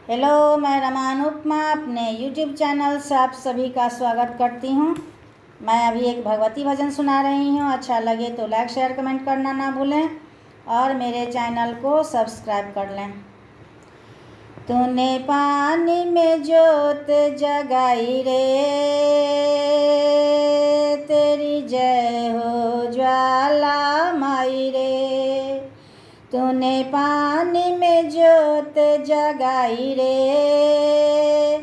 Hello, मैं रमान उपमा अपने YouTube channel से आप सभी का स्वागत करती हूँ। मैं अभी एक भगवती भजन सुना रही हूँ। अच्छा लगे तो लाइक शेयर कमेंट करना ना भूलें और मेरे चैनल को सब्सक्राइब कर लें। तूने पानी में जोत जगाई रे, तेरी जय हो ज्वाला माई रे। तूने पानी में जोत जगाई रे,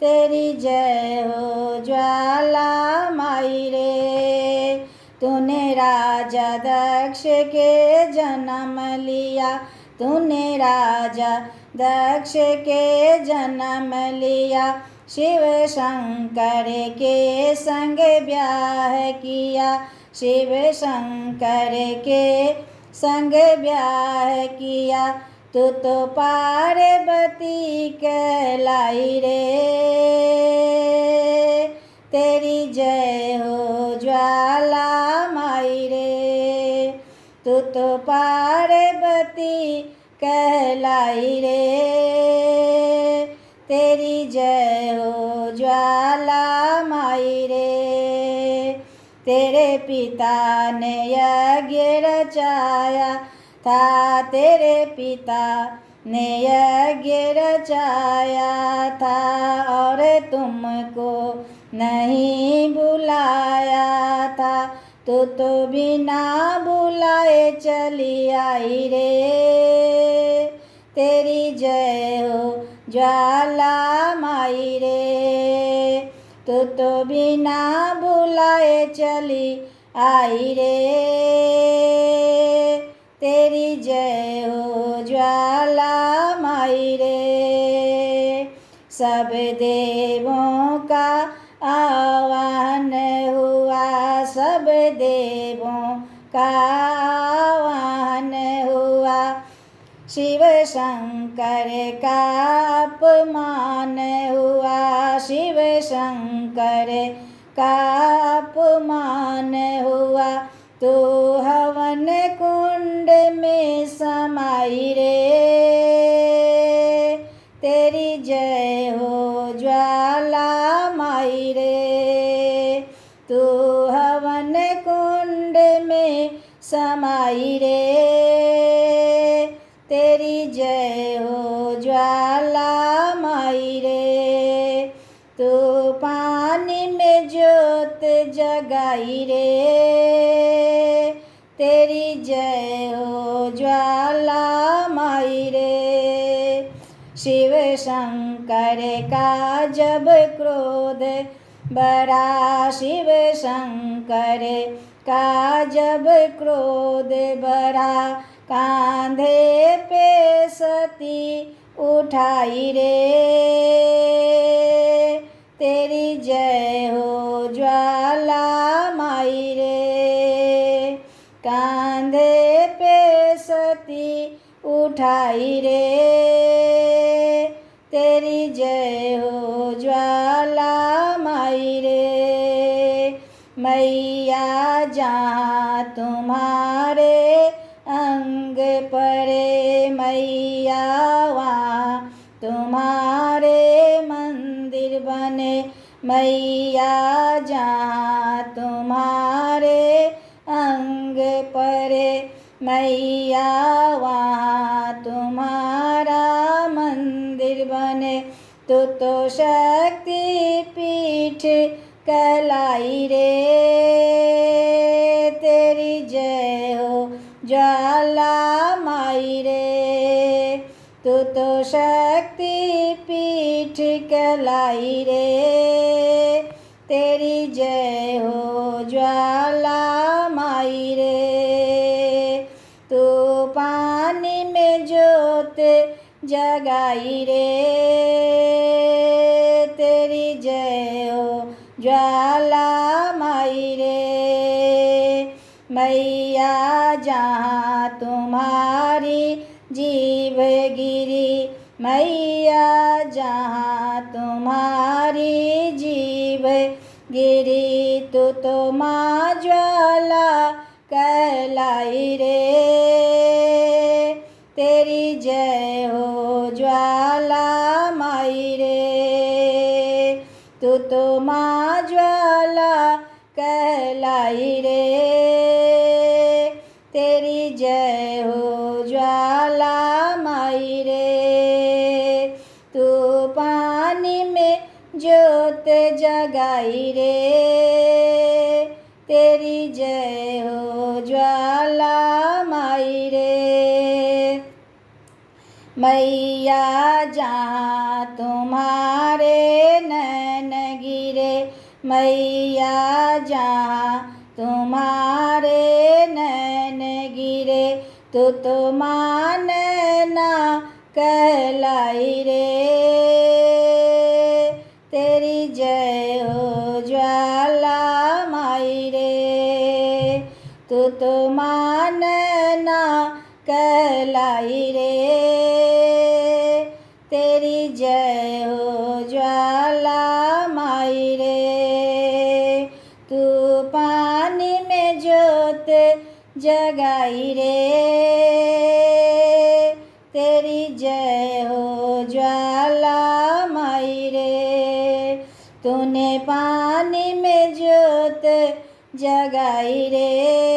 तेरी जय हो ज्वाला माई रे। तूने राजा दक्ष के जन्म लिया, तूने राजा दक्ष के जन्म लिया। शिव शंकर के संग ब्याह किया, शिव शंकर के संग ब्याह किया। तू तो पार्वती कहलाई रे, तेरी जय हो ज्वाला माई रे। तू तो पार्वती कहलाई रे, तेरी जय हो ज्वाला माई रे। तेरे पिता ने यज्ञ रचाया था, तेरे पिता ने यज्ञ रचाया था और तुमको नहीं बुलाया था। तू तो बिना बुलाए चली आई रे, तेरी जय हो ज्वाला माई रे। तू तो बिना बुलाए चली आई रे, तेरी जय हो ज्वाला माई रे। सब देवों का आह्वान हुआ, सब देवों का आह्वान हुआ। शिव शंकर का अपमान हुआ, शिव शंकर का अपमान हुआ। तू हवन कुंड में समाई रे, तेरी जय हो ज्वाला माई रे। तू हवन कुंड में समाई रे, तेरी जय हो ज्वाला माई रे। तू पानी में जोत जगाई रे, तेरी जय हो ज्वाला माई रे। शिव शंकर का जब क्रोध बड़ा, शिव शंकर का जब क्रोध बड़ा। कांधे पे सती उठाई रे, तेरी जय हो ज्वाला माई रे। कांधे पे सती उठाई रे, तेरी जय हो ज्वाला माई रे। मैया जहाँ तुम्हारे अंग परे, मैया वहाँ तुम्हारे मंदिर बने। मैया जहाँ तुम्हारे अंग परे, मैया वहाँ तुम्हारा मंदिर बने। तू तो शक्ति पीठ कहलाई रे, तेरी जय हो ज्वाला माई रे। तू तो शक्ति पीठ कहलाई रे, तेरी जय हो ज्वाला माई रे। तू पानी में जोत जगाई रे, तेरी जय हो ज्वाला माई रे। मैया जहाँ तुम्हारी जीव गिरी, मैया जहाँ तुम्हारी जीव गिरी। तू तो माँ ज्वाला कहलाई रे, तेरी जय हो ज्वाला माँ ज्वाला कहलाई रे। तेरी जय हो ज्वाला माई रे। तू पानी में ज्योत जगाई रे। तेरी जय हो ज्वाला माई रे। मैया जहाँ तुम्हारे नैन गिरे, मैया जहाँ तुम्हारे नैन गिरे, तो नैना कहलाई रे। तेरी जय हो ज्वाला माई रे। तो नैना कहलाई रे। तेरी जय हो ज्वाला माई रे। तू पानी में ज्योत जगाई रे। तेरी जय हो ज्वाला माई रे। तूने पानी में ज्योत जगाई रे।